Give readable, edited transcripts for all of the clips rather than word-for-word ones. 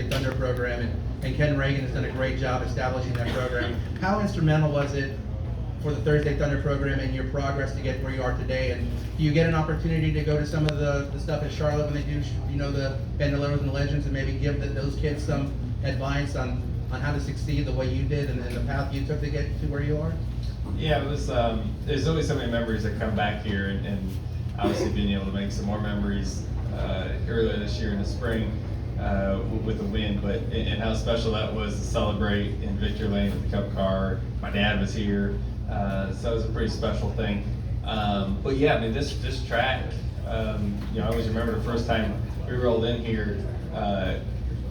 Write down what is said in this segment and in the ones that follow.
Thunder program, and Ken Reagan has done a great job establishing that program. How instrumental was it for the Thursday Thunder program and your progress to get where you are today? And do you get an opportunity to go to some of the stuff in Charlotte when they do, the Bandoleros and Legends, and maybe give those kids some advice on how to succeed the way you did and the path you took to get to where you are? Yeah, it was. There's always so many memories that come back here, and obviously being able to make some more memories earlier this year in the spring with the win, and how special that was to celebrate in Victory Lane with the Cup car. My dad was here, so it was a pretty special thing. But yeah, I mean this track. I always remember the first time we rolled in here.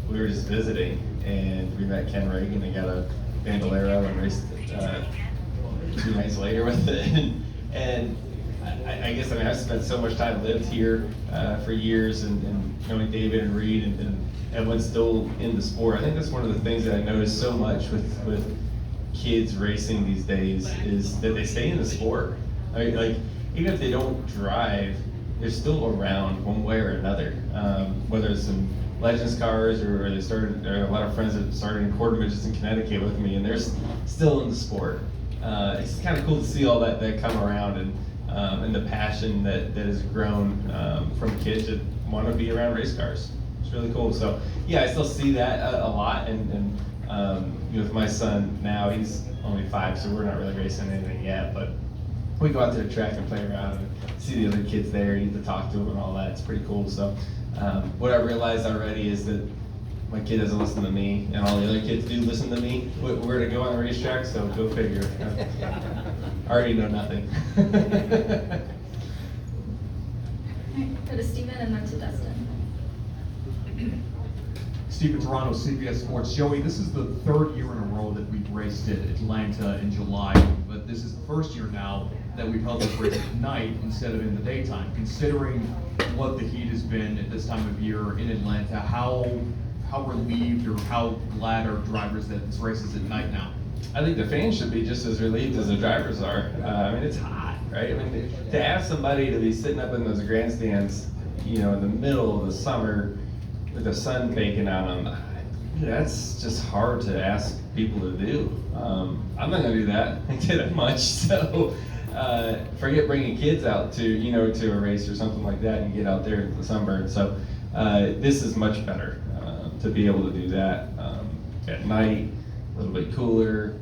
We were just visiting, and we met Ken Reagan. They got a Bandolero and raced 2 nights later with it. And I guess I've spent so much time, lived here for years, and knowing David and Reed and everyone's still in the sport. I think that's one of the things that I noticed so much with kids racing these days is that they stay in the sport. I mean, like, even if they don't drive, they're still around one way or another. Whether it's in Legends cars or they started, there are a lot of friends that started in quarter midgets in Connecticut with me, and they're still in the sport. It's kind of cool to see all that come around, and the passion that has grown from kids that want to be around race cars. It's really cool. So yeah, I still see that a lot, and with my son now, he's only 5, so we're not really racing anything yet, but we go out to the track and play around and see the other kids there, and get to talk to them and all that. It's pretty cool. So what I realized already is that my kid doesn't listen to me, and all the other kids do listen to me. We're to go on the racetrack, so go figure. I already know nothing. Go to Stephen and then to Dustin. Stephen Toronto, CBS Sports. Joey, this is the 3rd year in a row that we've raced at Atlanta in July, but this is the 1st year now that we've held this race at night instead of in the daytime. Considering what the heat has been at this time of year in Atlanta, how relieved or how glad are drivers that this race is at night now? I think the fans should be just as relieved as the drivers are. I mean, it's hot, right? I mean, to ask somebody to be sitting up in those grandstands, in the middle of the summer with the sun baking on them, that's just hard to ask people to do. I'm not gonna do that. I did it much, so forget bringing kids out to a race or something like that and get out there in the sunburn. So this is much better to be able to do that at night, a little bit cooler.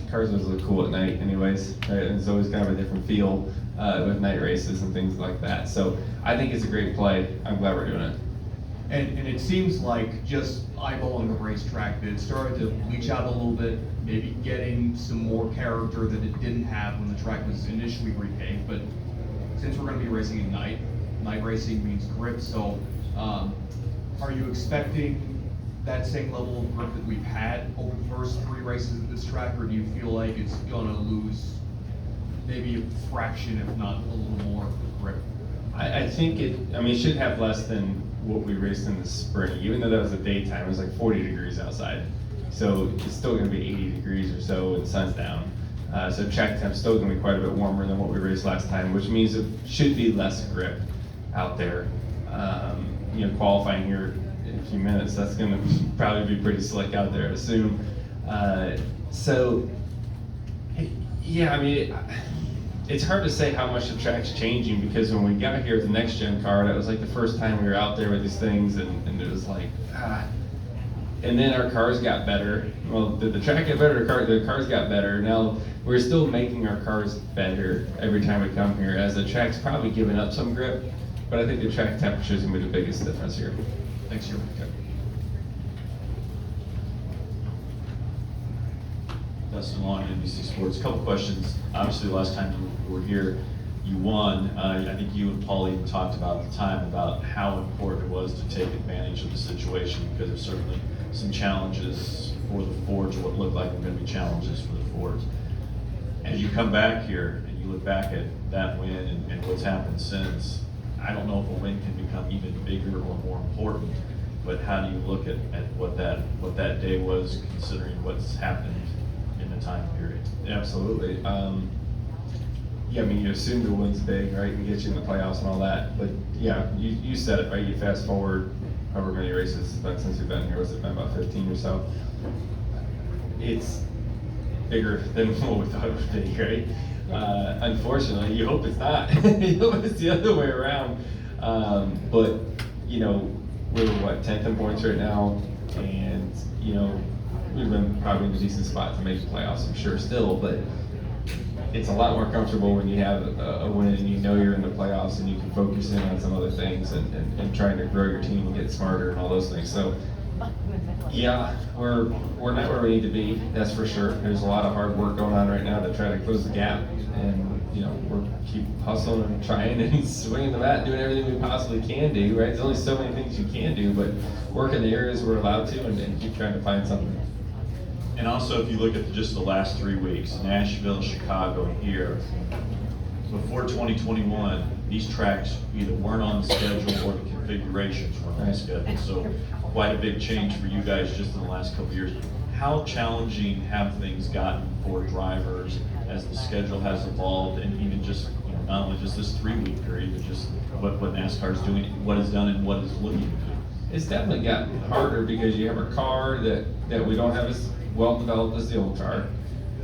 Cars always look cool at night anyways, right? And it's always kind of a different feel with night races and things like that. So I think it's a great play. I'm glad we're doing it. And it seems like, just eyeballing the racetrack, that it started to leach out a little bit, maybe getting some more character that it didn't have when the track was initially repaved. But since we're going to be racing at night racing means grip. So are you expecting that same level of grip that we've had over the first 3 races at this track, or do you feel like it's going to lose maybe a fraction, if not a little more grip? I think it should have less than what we raced in the spring. Even though that was the daytime, it was like 40 degrees outside. So it's still going to be 80 degrees or so and the sun's down. So track temp's still going to be quite a bit warmer than what we raced last time, which means it should be less grip out there. Qualifying here in a few minutes, that's going to probably be pretty slick out there, I assume. It's hard to say how much the track's changing, because when we got here with the next gen car, that was like the first time we were out there with these things, and it was like, and then our cars got better. Well, did the track get better? The cars got better. Now we're still making our cars better every time we come here, as the track's probably giving up some grip, but I think the track temperature is going to be the biggest difference here. Thanks, Joey. Dustin Long, NBC Sports. A couple questions. Obviously, the last time you were here, you won. I think you and Paul even talked about at the time about how important it was to take advantage of the situation, because there's certainly some challenges for the Fords, or what looked like were going to be challenges for the Fords. As you come back here and you look back at that win and what's happened since, I don't know if a win can become even bigger or more important, but how do you look at what that day was, considering what's happened in the time period? Absolutely. You assume the win's big, right, and get you in the playoffs and all that. But yeah, you said it, right? You fast forward however many races it's been since we've been here. What's it been, about 15 or so? It's bigger than what we thought it would be, right? Unfortunately, you hope it's not. You hope it's the other way around. But, you know, we're what, 10th in points right now, and, you know, we've been probably in a decent spot to make the playoffs, I'm sure, still, but it's a lot more comfortable when you have a win and you know you're in the playoffs and you can focus in on some other things and trying to grow your team and get smarter and all those things. So, yeah, we're not where we need to be, that's for sure. There's a lot of hard work going on right now to try to close the gap, and you know, we're keep hustling and trying and swinging the bat, doing everything we possibly can do, right? There's only so many things you can do, but work in the areas we're allowed to and keep trying to find something. And also, if you look at just the last 3 weeks, Nashville, Chicago, and here, before 2021, these tracks either weren't on the schedule or the configurations weren't on the schedule. So quite a big change for you guys just in the last couple of years. How challenging have things gotten for drivers as the schedule has evolved, and even just, you know, not only just this 3-week period, but just what NASCAR is doing, what is done and what is looking to do? It's definitely gotten harder because you have a car that we don't have as well developed as the old car.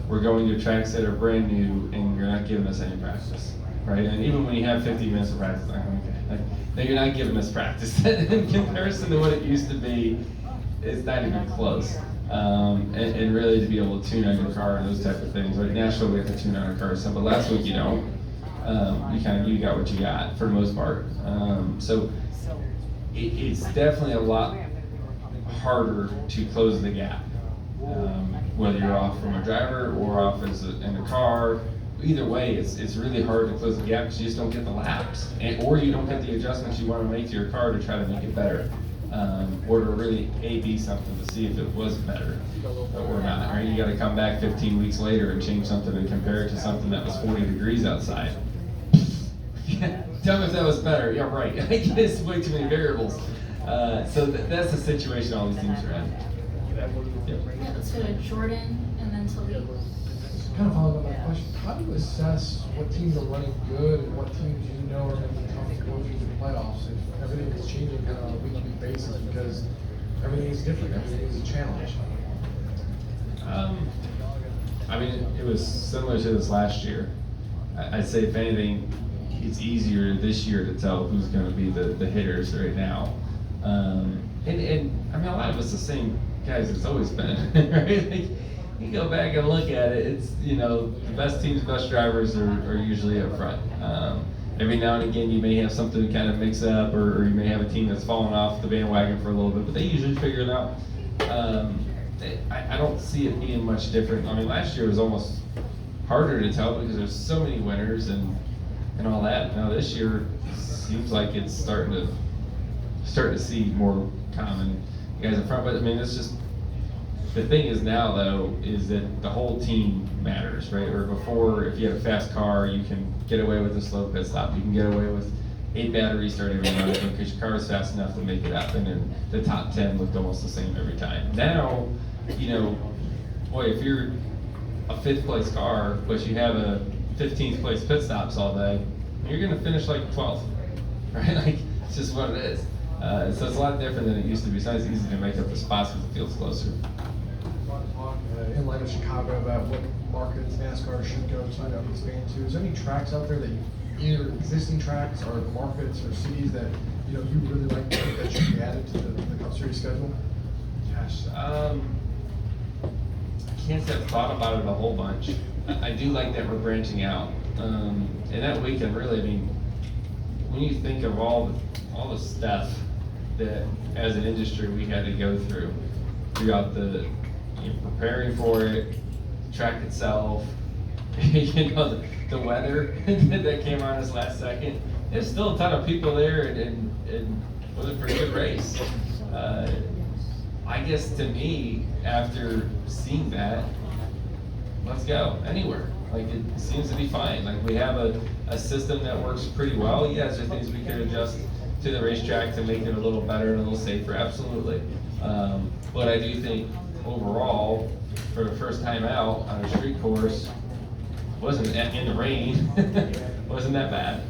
We're going to tracks that are brand new, and you're not giving us any practice, right? And even when you have 15 minutes of practice, like, okay, no, you're not giving us practice. In comparison to what it used to be, it's not even close. And really to be able to tune on your car and those type of things. Like Nashville, we have to tune on our car, but last week you don't. You got what you got for the most part. So it's definitely a lot harder to close the gap. Whether you're off from a driver or off in a car, either way, it's really hard to close the gap because you just don't get the laps, or you don't get the adjustments you want to make to your car to try to make it better, or to really A/B something to see if it was better or not. Right? You got to come back 15 weeks later and change something and compare it to something that was 40 degrees outside. Tell me if that was better. Yeah, right. I guess way too many variables. So that's the situation all these teams are in. Yep. Yeah, let's go to Jordan and then to Lee. Kind of following up on that question, how do you assess what teams are running good and what teams you know are going to be tough to go through the playoffs if everything is changing kind of on a week-to-week basis because everything is different, everything is a challenge? I mean, it was similar to this last year. I'd say if anything, it's easier this year to tell who's going to be the hitters right now. And I mean, a lot of us the same guys it's always been, right? Like, you go back and look at it, it's, you know, the best teams, best drivers are usually up front. Every now and again you may have something to kind of mix up, or you may have a team that's fallen off the bandwagon for a little bit, but they usually figure it out. I don't see it being much different. I mean, last year was almost harder to tell because there's so many winners and all that. Now this year seems like it's starting to see more common guys in front. But I mean, it's just, the thing is now though is that the whole team matters, right? Or before, if you had a fast car, you can get away with a slow pit stop. You can get away with 8 battery starting run because your car is fast enough to make it happen, and the top 10 looked almost the same every time. Now, you know, boy, if you're a 5th place car, but you have a 15th place pit stops all day, you're gonna finish like 12th, right? Like, it's just what it is. So it's a lot different than it used to be. It's not as easy to make up the spots because the field's closer. In light of Chicago, about what markets NASCAR should go to, that we expand to, is there any tracks out there that either existing tracks or markets or cities that you really like that should be added to the Cup Series schedule? Gosh, I can't say I've thought about it a whole bunch. I do like that we're branching out, and that weekend really, I mean, when you think of all the stuff that as an industry we had to go throughout the preparing for it, the track itself, the weather that came on us last second. There's still a ton of people there, and it was a pretty good race. I guess to me, after seeing that, let's go anywhere. Like, it seems to be fine. Like, we have a system that works pretty well. Yes, there are things we could adjust to the racetrack to make it a little better and a little safer, absolutely. But I do think overall, for the first time out on a street course, wasn't in the rain, wasn't that bad.